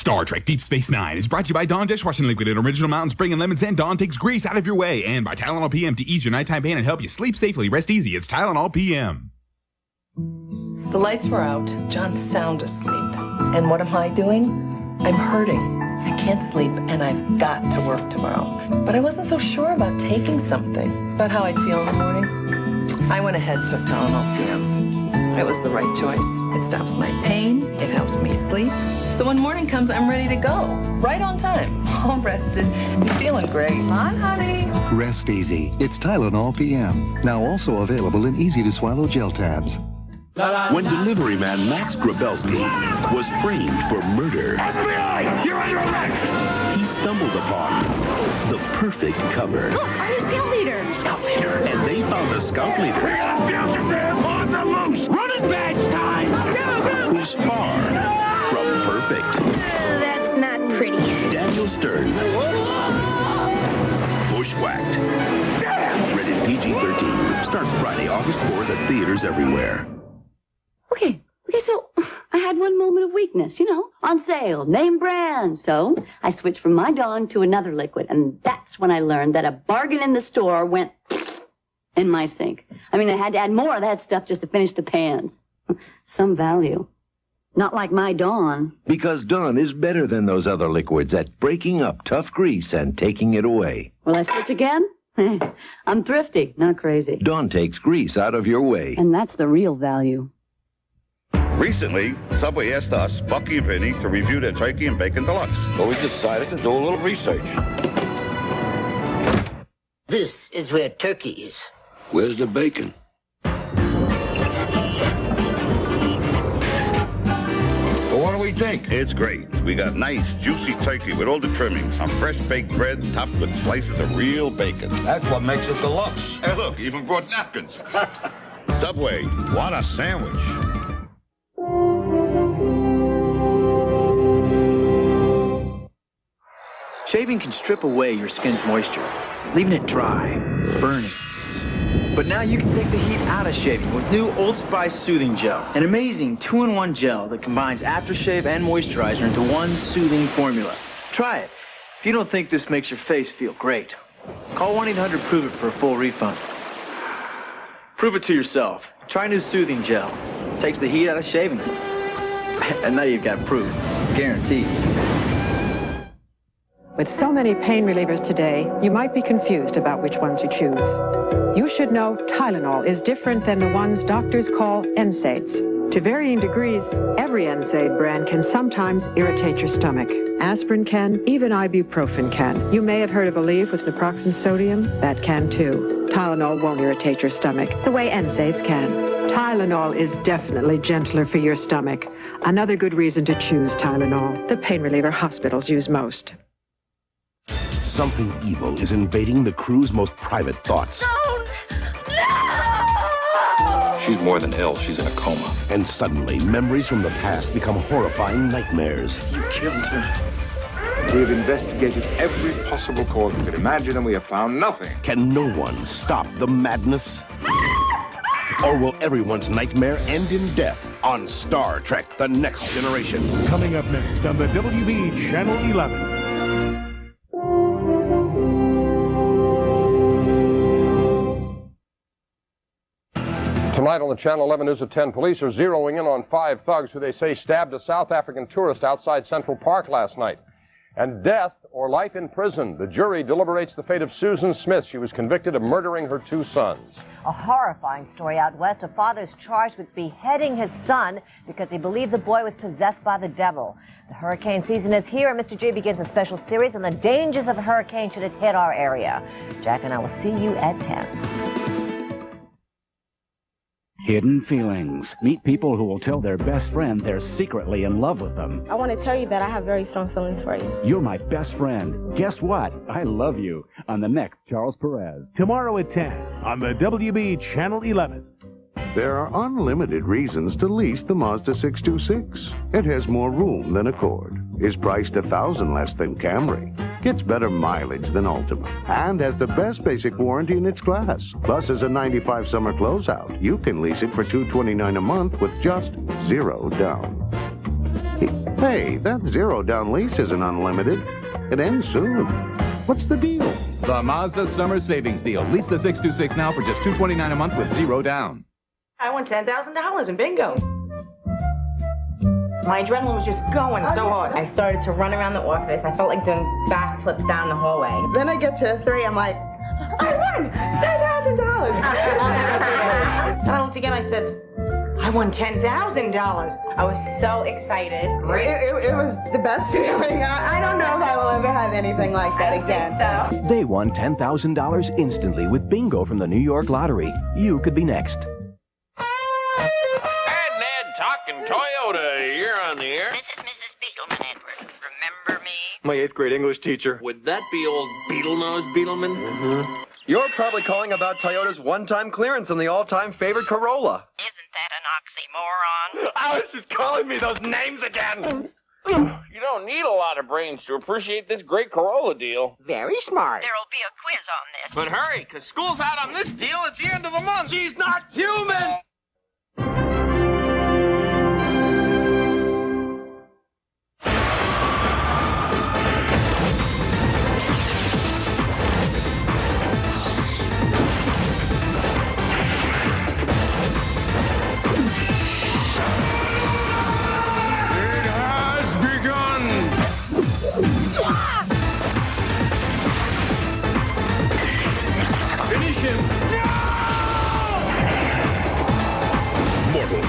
Star Trek Deep Space Nine is brought to you by Dawn Dishwashing Liquid and Original Mountain Spring and Lemon Scent. Dawn takes grease out of your way. And by Tylenol PM to ease your nighttime pain and help you sleep safely. Rest easy. It's Tylenol PM. The lights were out. John's sound asleep. And what am I doing? I'm hurting. I can't sleep, and I've got to work tomorrow. But I wasn't so sure about taking something. About how I'd feel in the morning. I went ahead and took Tylenol PM. It was the right choice. It stops my pain. It helps me sleep. So when morning comes, I'm ready to go. Right on time. All rested and feeling great. Come on, honey. Rest easy. It's Tylenol PM. Now also available in easy-to-swallow gel tabs. When delivery man Max Grabelski was framed for murder, FBI! You're under arrest! he stumbled upon the perfect cover. Look, our new scout leader. Scout leader. And they found a scout leader. We got a fugitive on the loose! Running badge time! Who's far from perfect. That's not pretty. Daniel Stern. Bushwhacked. Rated PG-13. Starts Friday, August 4th at theaters everywhere. Okay, so I had one moment of weakness, on sale, name brand. So I switched from my Dawn to another liquid, and that's when I learned that a bargain in the store went in my sink. I had to add more of that stuff just to finish the pans. Some value. Not like my Dawn. Because Dawn is better than those other liquids at breaking up tough grease and taking it away. Will I switch again? I'm thrifty, not crazy. Dawn takes grease out of your way. And that's the real value. Recently, Subway asked us, Bucky and Vinny, to review their turkey and bacon deluxe. So we decided to do a little research. This is where turkey is. Where's the bacon? Well, what do we think? It's great. We got nice, juicy turkey with all the trimmings on fresh baked bread topped with slices of real bacon. That's what makes it deluxe. Hey, look, even brought napkins. Subway, what a sandwich. Shaving can strip away your skin's moisture, leaving it dry, burning. But now you can take the heat out of shaving with new Old Spice Soothing Gel, an amazing 2-in-1 gel that combines aftershave and moisturizer into one soothing formula. Try it. If you don't think this makes your face feel great, call 1-800-PROVE-IT for a full refund. Prove it to yourself. Try new Soothing Gel. Takes the heat out of shaving. And now you've got proof. Guaranteed. With so many pain relievers today, you might be confused about which ones you choose. You should know Tylenol is different than the ones doctors call NSAIDs. To varying degrees, every NSAID brand can sometimes irritate your stomach. Aspirin can, even ibuprofen can. You may have heard of Aleve with naproxen sodium. That can too. Tylenol won't irritate your stomach the way NSAIDs can. Tylenol is definitely gentler for your stomach. Another good reason to choose Tylenol, the pain reliever hospitals use most. Something evil is invading the crew's most private thoughts. Don't! No! She's more than ill. She's in a coma. And suddenly, memories from the past become horrifying nightmares. You killed her. We have investigated every possible cause we could imagine, and we have found nothing. Can no one stop the madness? Or will everyone's nightmare end in death on Star Trek: The Next Generation? Coming up next on the WPIX Channel 11. Tonight on the Channel 11 News at 10, police are zeroing in on 5 thugs who they say stabbed a South African tourist outside Central Park last night. And death or life in prison. The jury deliberates the fate of Susan Smith. She was convicted of murdering her 2 sons. A horrifying story out west. A father is charged with beheading his son because he believed the boy was possessed by the devil. The hurricane season is here, and Mr. J begins a special series on the dangers of a hurricane should it hit our area. Jack and I will see you at 10. Hidden feelings. Meet people who will tell their best friend they're secretly in love with them. I want to tell you that I have very strong feelings for you. You're my best friend. Guess what? I love you. On the next Charles Perez. Tomorrow at 10 on the WPIX Channel 11. There are unlimited reasons to lease the Mazda 626. It has more room than Accord, is priced $1,000 less than Camry, gets better mileage than Ultima, and has the best basic warranty in its class. Plus, as a 95 summer closeout, you can lease it for $229 a month with just $0 down. Hey, that zero-down lease isn't unlimited. It ends soon. What's the deal? The Mazda Summer Savings Deal. Lease the 626 now for just $229 a month with zero down. I won $10,000 in bingo. My adrenaline was just going so hard. I started to run around the office. I felt like doing backflips down the hallway. Then I get to 3, I'm like, I won $10,000. And I looked again, I said, I won $10,000. I was so excited. It was the best feeling. I don't know if I will ever have anything like that again. They won $10,000 instantly with bingo from the New York Lottery. You could be next. Talking Toyota, you're on the air. This is Mrs. Beetleman, Edward. Remember me? My 8th grade English teacher. Would that be old Beetlenose Beetleman? Mm-hmm. You're probably calling about Toyota's one-time clearance on the all-time favorite Corolla. Isn't that an oxymoron? I was just calling me those names again. You don't need a lot of brains to appreciate this great Corolla deal. Very smart. There'll be a quiz on this. But hurry, because school's out on this deal at the end of the month. She's not human!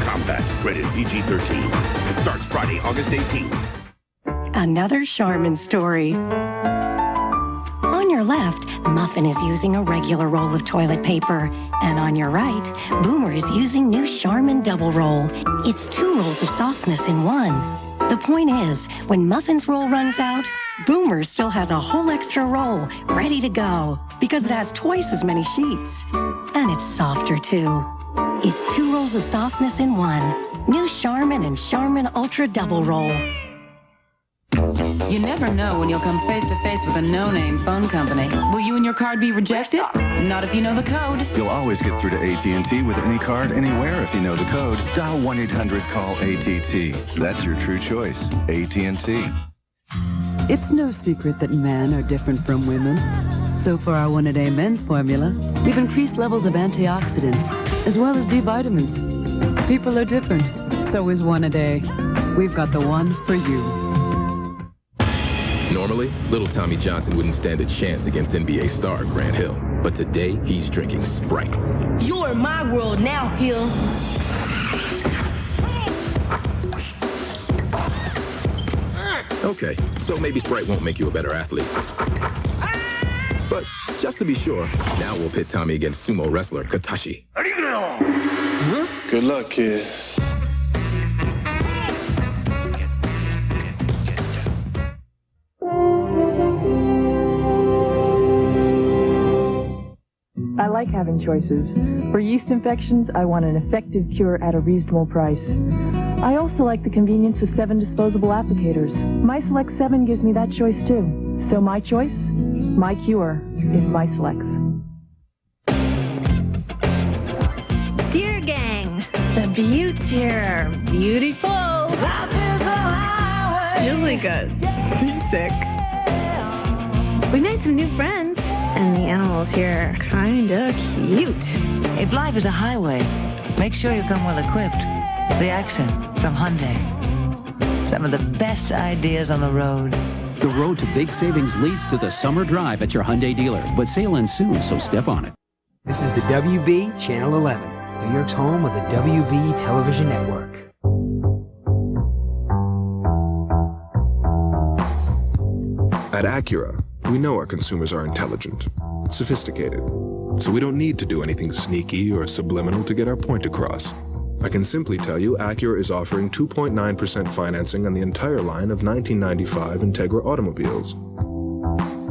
Kombat, rated PG-13. Starts Friday, August 18th. Another Charmin story. On your left, Muffin is using a regular roll of toilet paper. And on your right, Boomer is using new Charmin double roll. It's 2 rolls of softness in one. The point is, when Muffin's roll runs out, Boomer still has a whole extra roll ready to go because it has twice as many sheets. And it's softer, too. It's 2 rolls of softness in one. New Charmin and Charmin Ultra Double Roll. You never know when you'll come face to face with a no-name phone company. Will you and your card be rejected? Not if you know the code. You'll always get through to AT&T with any card anywhere if you know the code. Dial 1-800-CALL-ATT. That's your true choice. AT&T. It's no secret that men are different from women. So for our one-a-day men's formula, we've increased levels of antioxidants as well as B vitamins. People are different. So is one a day. We've got the one for you. Normally, little Tommy Johnson wouldn't stand a chance against NBA star Grant Hill. But today, he's drinking Sprite. You're in my world now, Hill. Okay, so maybe Sprite won't make you a better athlete. But just to be sure, now we'll pit Tommy against sumo wrestler Katashi. Good luck, kid. I like having choices. For yeast infections, I want an effective cure at a reasonable price. I also like the convenience of 7 disposable applicators. MySelect 7 gives me that choice too. So my choice, my cure, is MySelect. Dear gang, the Buttes here. Beautiful. Life is a highway. Julika, seasick. We made some new friends, and the animals here are kinda cute. If life is a highway, make sure you come well equipped. The Accent from Hyundai. Some of the best ideas on the road. The road to big savings leads to the summer drive at your Hyundai dealer, but sale ends soon, so step on it. This is the WB Channel 11, New York's home of the WB television network. At Acura, we know our consumers are intelligent, sophisticated, so we don't need to do anything sneaky or subliminal to get our point across. I can simply tell you Acura is offering 2.9% financing on the entire line of 1995 Integra automobiles.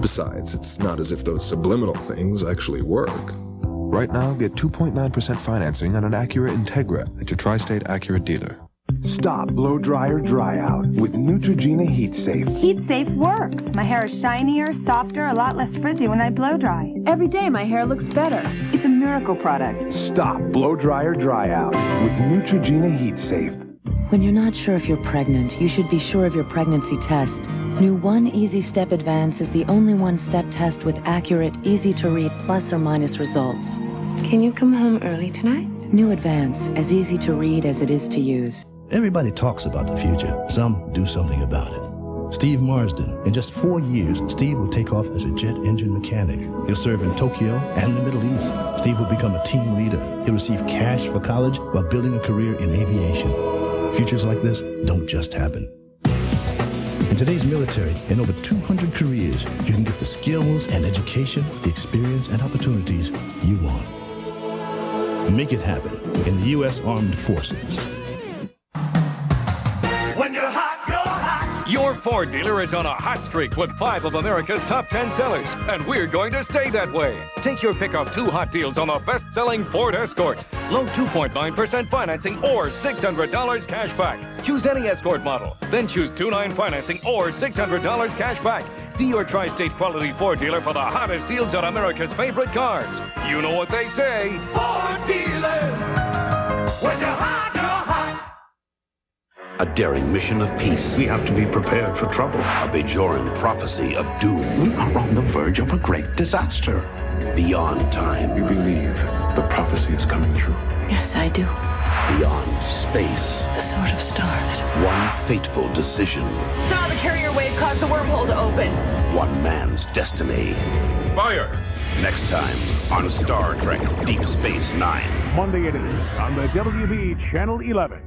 Besides, it's not as if those subliminal things actually work. Right now, get 2.9% financing on an Acura Integra at your tri-state Acura dealer. Stop blow dry or dry out with Neutrogena HeatSafe. HeatSafe works. My hair is shinier, softer, a lot less frizzy when I blow dry. Every day my hair looks better. It's a miracle product. Stop blow dry or dry out with Neutrogena HeatSafe. When you're not sure if you're pregnant, you should be sure of your pregnancy test. New One Easy Step Advance is the only one-step test with accurate, easy-to-read plus or minus results. Can you come home early tonight? New Advance, as easy to read as it is to use. Everybody talks about the future. Some do something about it. Steve Marsden. In just 4 years, Steve will take off as a jet engine mechanic. He'll serve in Tokyo and the Middle East. Steve will become a team leader. He'll receive cash for college while building a career in aviation. Futures like this don't just happen. In today's military, in over 200 careers, you can get the skills and education, the experience and opportunities you want. Make it happen in the U.S. Armed Forces. When you're hot, you're hot. Your Ford dealer is on a hot streak with 5 of America's top 10 sellers, and we're going to stay that way. Take your pick of 2 hot deals on the best-selling Ford Escort. Low 2.9% financing or $600 cash back. Choose any Escort model. Then choose 2.9 financing or $600 cash back. See your tri-state quality Ford dealer for the hottest deals on America's favorite cars. You know what they say. Ford dealers. When you're hot, you're hot. A daring mission of peace. We have to be prepared for trouble. A Bajoran prophecy of doom. We are on the verge of a great disaster. Beyond time. You believe the prophecy is coming true? Yes, I do. Beyond space. The Sword of Stars. One fateful decision. Saw the carrier wave cause the wormhole to open. One man's destiny. Fire! Next time on Star Trek Deep Space Nine. Monday at 8 on the WPIX Channel 11.